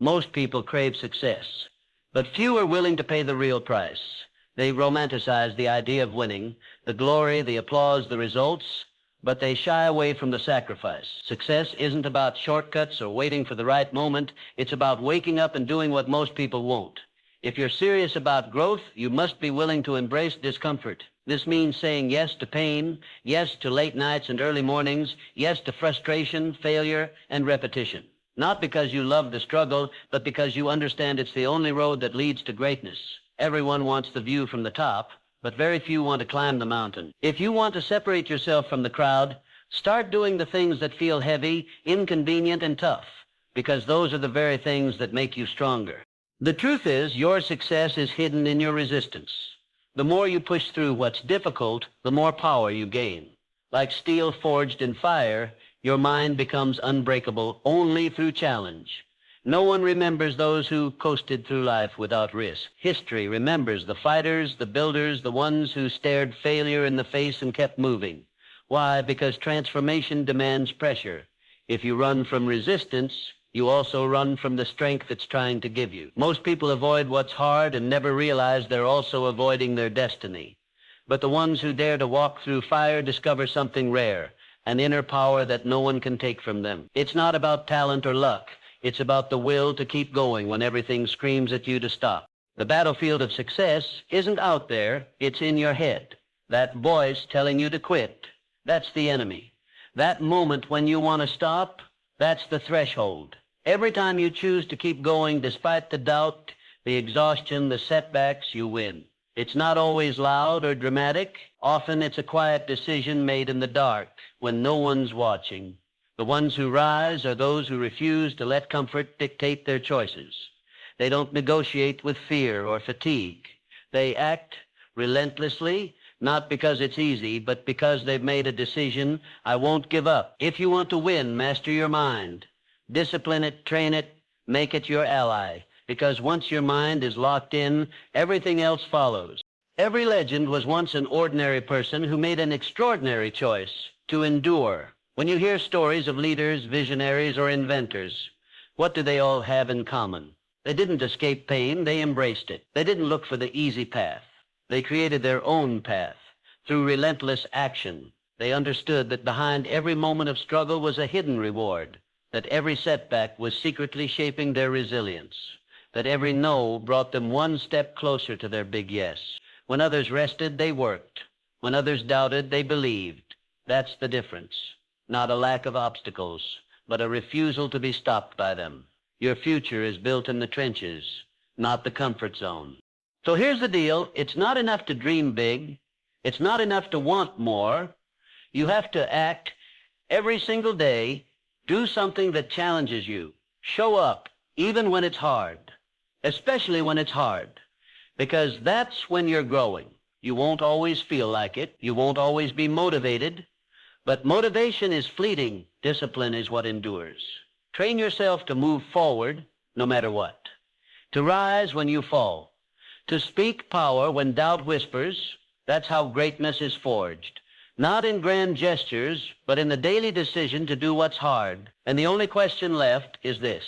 Most people crave success, but few are willing to pay the real price. They romanticize the idea of winning, the glory, the applause, the results, but they shy away from the sacrifice. Success isn't about shortcuts or waiting for the right moment. It's about waking up and doing what most people won't. If you're serious about growth, you must be willing to embrace discomfort. This means saying yes to pain, yes to late nights and early mornings, yes to frustration, failure, and repetition. Not because you love the struggle, but because you understand it's the only road that leads to greatness. Everyone wants the view from the top, but very few want to climb the mountain. If you want to separate yourself from the crowd, start doing the things that feel heavy, inconvenient, and tough, because those are the very things that make you stronger. The truth is, your success is hidden in your resistance. The more you push through what's difficult, the more power you gain. Like steel forged in fire, your mind becomes unbreakable only through challenge. No one remembers those who coasted through life without risk. History remembers the fighters, the builders, the ones who stared failure in the face and kept moving. Why? Because transformation demands pressure. If you run from resistance, you also run from the strength it's trying to give you. Most people avoid what's hard and never realize they're also avoiding their destiny. But the ones who dare to walk through fire discover something rare, an inner power that no one can take from them. It's not about talent or luck. It's about the will to keep going when everything screams at you to stop. The battlefield of success isn't out there, it's in your head. That voice telling you to quit, that's the enemy. That moment when you want to stop, that's the threshold. Every time you choose to keep going despite the doubt, the exhaustion, the setbacks, you win. It's not always loud or dramatic. Often it's a quiet decision made in the dark when no one's watching. The ones who rise are those who refuse to let comfort dictate their choices. They don't negotiate with fear or fatigue. They act relentlessly, not because it's easy, but because they've made a decision. I won't give up. If you want to win, master your mind. Discipline it, train it, make it your ally. Because once your mind is locked in, everything else follows. Every legend was once an ordinary person who made an extraordinary choice to endure. When you hear stories of leaders, visionaries, or inventors, what do they all have in common? They didn't escape pain, they embraced it. They didn't look for the easy path. They created their own path through relentless action. They understood that behind every moment of struggle was a hidden reward, that every setback was secretly shaping their resilience, that every no brought them one step closer to their big yes. When others rested, they worked. When others doubted, they believed. That's the difference. Not a lack of obstacles, but a refusal to be stopped by them. Your future is built in the trenches, not the comfort zone. So here's the deal. It's not enough to dream big. It's not enough to want more. You have to act every single day. Do something that challenges you. Show up, even when it's hard, especially when it's hard, because that's when you're growing. You won't always feel like it. You won't always be motivated. But motivation is fleeting. Discipline is what endures. Train yourself to move forward no matter what, to rise when you fall, to speak power when doubt whispers. That's how greatness is forged. Not in grand gestures, but in the daily decision to do what's hard. And the only question left is this: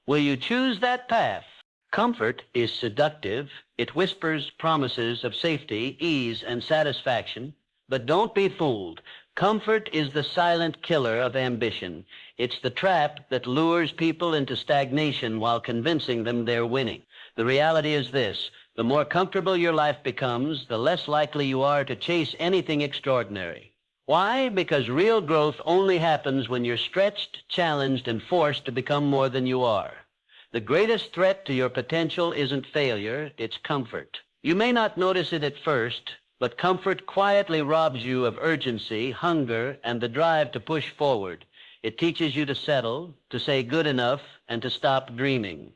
will you choose that path? Comfort is seductive. It whispers promises of safety, ease, and satisfaction. But don't be fooled. Comfort is the silent killer of ambition. It's the trap that lures people into stagnation while convincing them they're winning. The reality is this: the more comfortable your life becomes, the less likely you are to chase anything extraordinary. Why? Because real growth only happens when you're stretched, challenged, and forced to become more than you are. The greatest threat to your potential isn't failure, it's comfort. You may not notice it at first, but comfort quietly robs you of urgency, hunger, and the drive to push forward. It teaches you to settle, to say good enough, and to stop dreaming.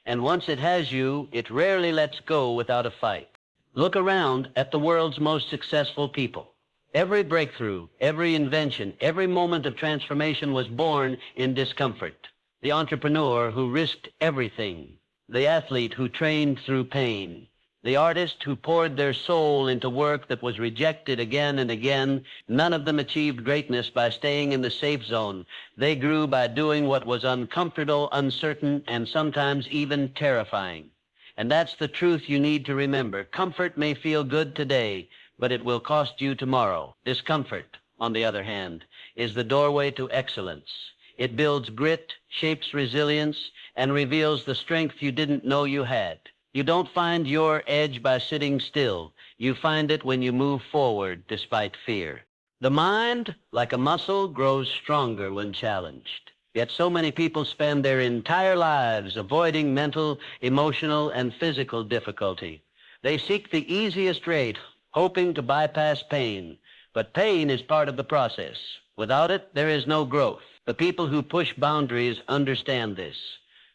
And once it has you, it rarely lets go without a fight. Look around at the world's most successful people. Every breakthrough, every invention, every moment of transformation was born in discomfort. The entrepreneur who risked everything, the athlete who trained through pain, The artists who poured their soul into work that was rejected again and again, none of them achieved greatness by staying in the safe zone. They grew by doing what was uncomfortable, uncertain, and sometimes even terrifying. And that's the truth you need to remember. Comfort may feel good today, but it will cost you tomorrow. Discomfort, on the other hand, is the doorway to excellence. It builds grit, shapes resilience, and reveals the strength you didn't know you had. You don't find your edge by sitting still. You find it when you move forward despite fear. The mind, like a muscle, grows stronger when challenged. Yet so many people spend their entire lives avoiding mental, emotional, and physical difficulty. They seek the easiest rate, hoping to bypass pain. But pain is part of the process. Without it, there is no growth. The people who push boundaries understand this.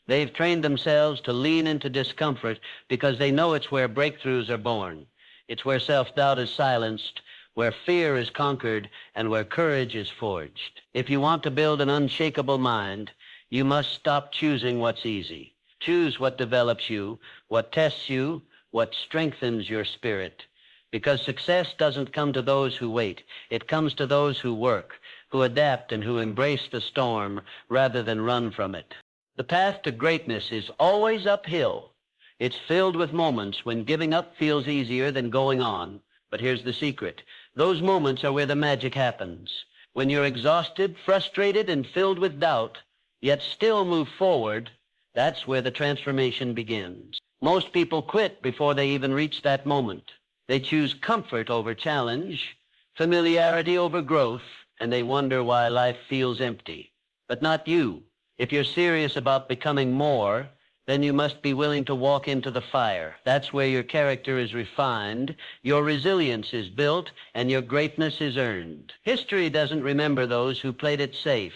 They've trained themselves to lean into discomfort because they know it's where breakthroughs are born. It's where self-doubt is silenced, where fear is conquered, and where courage is forged. If you want to build an unshakable mind, you must stop choosing what's easy. Choose what develops you, what tests you, what strengthens your spirit. Because success doesn't come to those who wait. It comes to those who work, who adapt, and who embrace the storm rather than run from it. The path to greatness is always uphill. It's filled with moments when giving up feels easier than going on. But here's the secret. Those moments are where the magic happens. When you're exhausted, frustrated, and filled with doubt, yet still move forward, that's where the transformation begins. Most people quit before they even reach that moment. They choose comfort over challenge, familiarity over growth, and they wonder why life feels empty. But not you. If you're serious about becoming more, then you must be willing to walk into the fire. That's where your character is refined, your resilience is built, and your greatness is earned. History doesn't remember those who played it safe.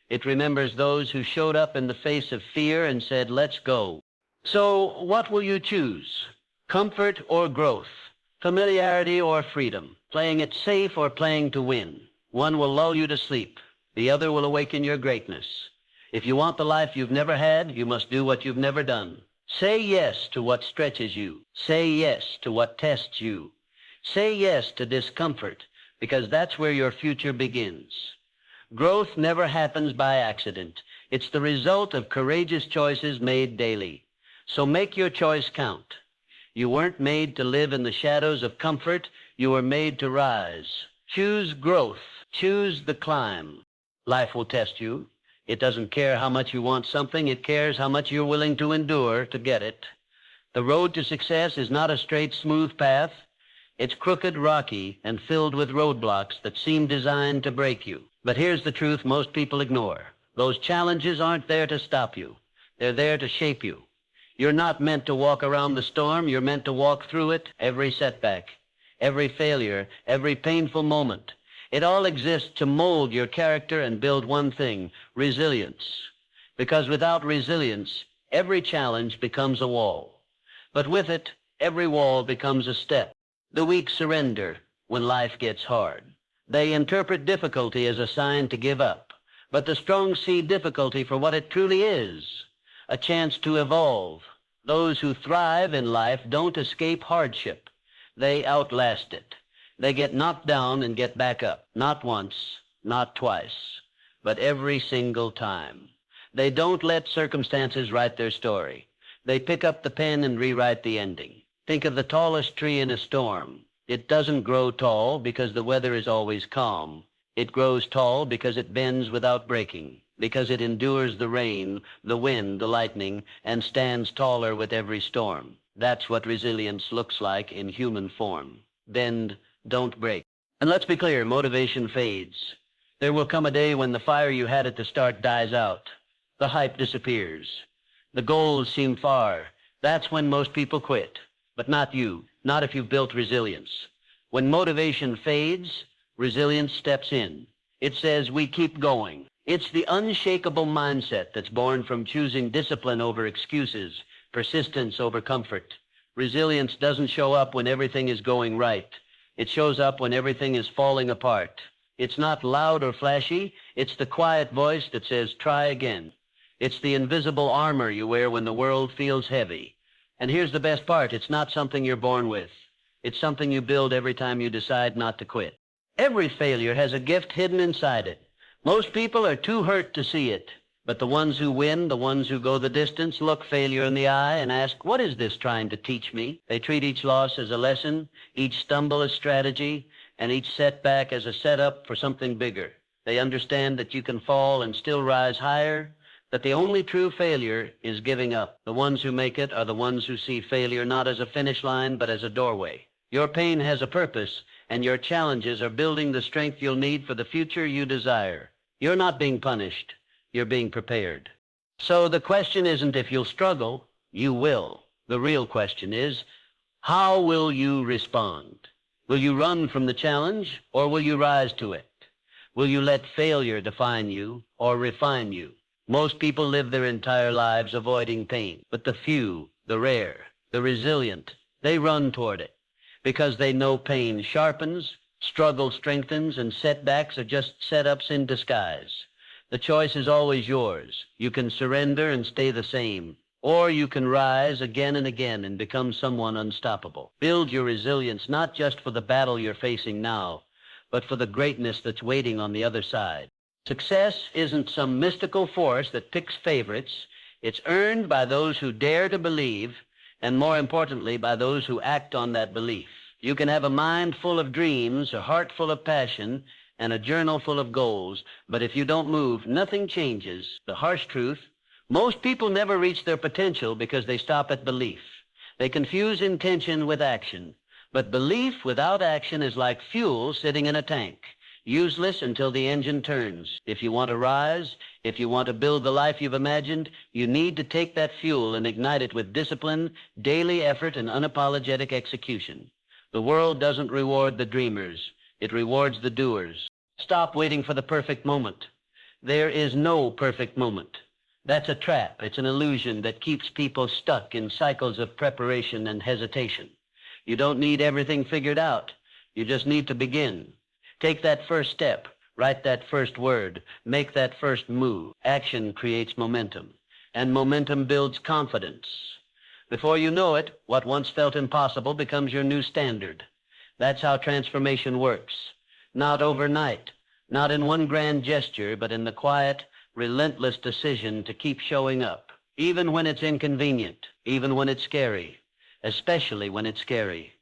It remembers those who showed up in the face of fear and said, "Let's go." So what will you choose? Comfort or growth? Familiarity or freedom? Playing it safe or playing to win? One will lull you to sleep. The other will awaken your greatness. If you want the life you've never had, you must do what you've never done. Say yes to what stretches you. Say yes to what tests you. Say yes to discomfort, because that's where your future begins. Growth never happens by accident. It's the result of courageous choices made daily. So make your choice count. You weren't made to live in the shadows of comfort. You were made to rise. Choose growth. Choose the climb. Life will test you. It doesn't care how much you want something. It cares how much you're willing to endure to get it. The road to success is not a straight, smooth path. It's crooked, rocky, and filled with roadblocks that seem designed to break you. But here's the truth most people ignore. Those challenges aren't there to stop you. They're there to shape you. You're not meant to walk around the storm. You're meant to walk through it, every setback, every failure, every painful moment. It all exists to mold your character and build one thing, resilience. Because without resilience, every challenge becomes a wall. But with it, every wall becomes a step. The weak surrender when life gets hard. They interpret difficulty as a sign to give up. But the strong see difficulty for what it truly is, a chance to evolve. Those who thrive in life don't escape hardship. They outlast it. They get knocked down and get back up, not once, not twice, but every single time. They don't let circumstances write their story. They pick up the pen and rewrite the ending. Think of the tallest tree in a storm. It doesn't grow tall because the weather is always calm. It grows tall because it bends without breaking, because it endures the rain, the wind, the lightning, and stands taller with every storm. That's what resilience looks like in human form. Bend, don't break. And let's be clear, motivation fades. There will come a day when the fire you had at the start dies out. The hype disappears. The goals seem far. That's when most people quit. But not you, not if you've built resilience. When motivation fades, resilience steps in. It says, we keep going. It's the unshakable mindset that's born from choosing discipline over excuses, persistence over comfort. Resilience doesn't show up when everything is going right. It shows up when everything is falling apart. It's not loud or flashy. It's the quiet voice that says, try again. It's the invisible armor you wear when the world feels heavy. And here's the best part. It's not something you're born with. It's something you build every time you decide not to quit. Every failure has a gift hidden inside it. Most people are too hurt to see it. But the ones who win, the ones who go the distance, look failure in the eye and ask, what is this trying to teach me? They treat each loss as a lesson, each stumble as strategy, and each setback as a setup for something bigger. They understand that you can fall and still rise higher, that the only true failure is giving up. The ones who make it are the ones who see failure not as a finish line, but as a doorway. Your pain has a purpose, and your challenges are building the strength you'll need for the future you desire. You're not being punished. You're being prepared. So the question isn't if you'll struggle, you will. The real question is, how will you respond? Will you run from the challenge, or will you rise to it? Will you let failure define you or refine you? Most people live their entire lives avoiding pain, but the few, the rare, the resilient, they run toward it because they know pain sharpens, struggle strengthens, and setbacks are just setups in disguise. The choice is always yours. You can surrender and stay the same, or you can rise again and again and become someone unstoppable. Build your resilience not just for the battle you're facing now, but for the greatness that's waiting on the other side. Success isn't some mystical force that picks favorites. It's earned by those who dare to believe, and more importantly, by those who act on that belief. You can have a mind full of dreams, a heart full of passion, and a journal full of goals, but if you don't move, nothing changes. The harsh truth, most people never reach their potential because they stop at belief. They confuse intention with action, but belief without action is like fuel sitting in a tank, useless until the engine turns. If you want to rise, if you want to build the life you've imagined, you need to take that fuel and ignite it with discipline, daily effort, and unapologetic execution. The world doesn't reward the dreamers. It rewards the doers. Stop waiting for the perfect moment. There is no perfect moment. That's a trap. It's an illusion that keeps people stuck in cycles of preparation and hesitation. You don't need everything figured out. You just need to begin. Take that first step. Write that first word. Make that first move. Action creates momentum, and momentum builds confidence. Before you know it, what once felt impossible becomes your new standard. That's how transformation works. Not overnight, not in one grand gesture, but in the quiet, relentless decision to keep showing up, even when it's inconvenient, even when it's scary, especially when it's scary.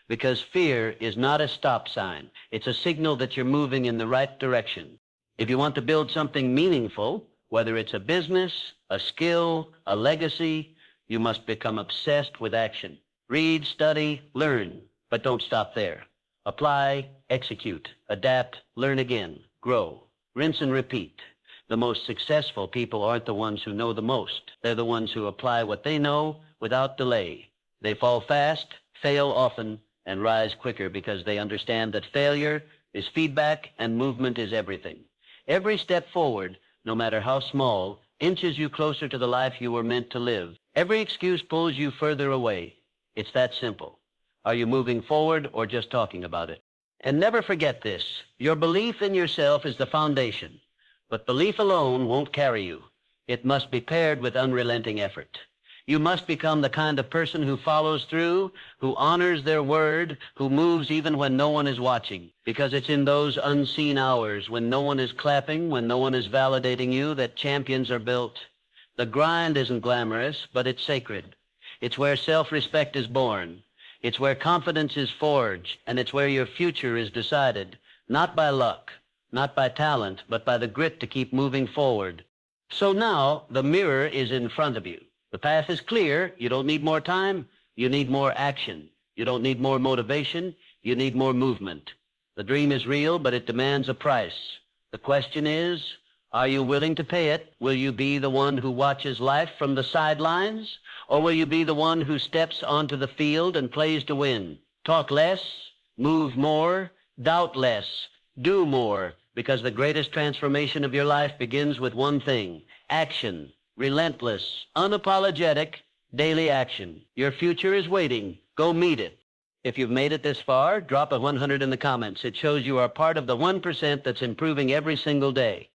Because fear is not a stop sign. It's a signal that you're moving in the right direction. If you want to build something meaningful, whether it's a business, a skill, a legacy, you must become obsessed with action. Read, study, learn, but don't stop there. Apply, execute, adapt, learn again, grow, rinse and repeat. The most successful people aren't the ones who know the most. They're the ones who apply what they know without delay. They fall fast, fail often, and rise quicker because they understand that failure is feedback and movement is everything. Every step forward, no matter how small, inches you closer to the life you were meant to live. Every excuse pulls you further away. It's that simple. Are you moving forward or just talking about it? And never forget this. Your belief in yourself is the foundation, but belief alone won't carry you. It must be paired with unrelenting effort. You must become the kind of person who follows through, who honors their word, who moves even when no one is watching. Because it's in those unseen hours when no one is clapping, when no one is validating you, that champions are built. The grind isn't glamorous, but it's sacred. It's where self-respect is born. It's where confidence is forged, and it's where your future is decided, not by luck, not by talent, but by the grit to keep moving forward. So now the mirror is in front of you. The path is clear. You don't need more time. You need more action. You don't need more motivation. You need more movement. The dream is real, but it demands a price. The question is, are you willing to pay it? Will you be the one who watches life from the sidelines? Or will you be the one who steps onto the field and plays to win? Talk less, move more, doubt less, do more, because the greatest transformation of your life begins with one thing: action. Relentless, unapologetic, daily action. Your future is waiting. Go meet it. If you've made it this far, drop a 100 in the comments. It shows you are part of the 1% that's improving every single day.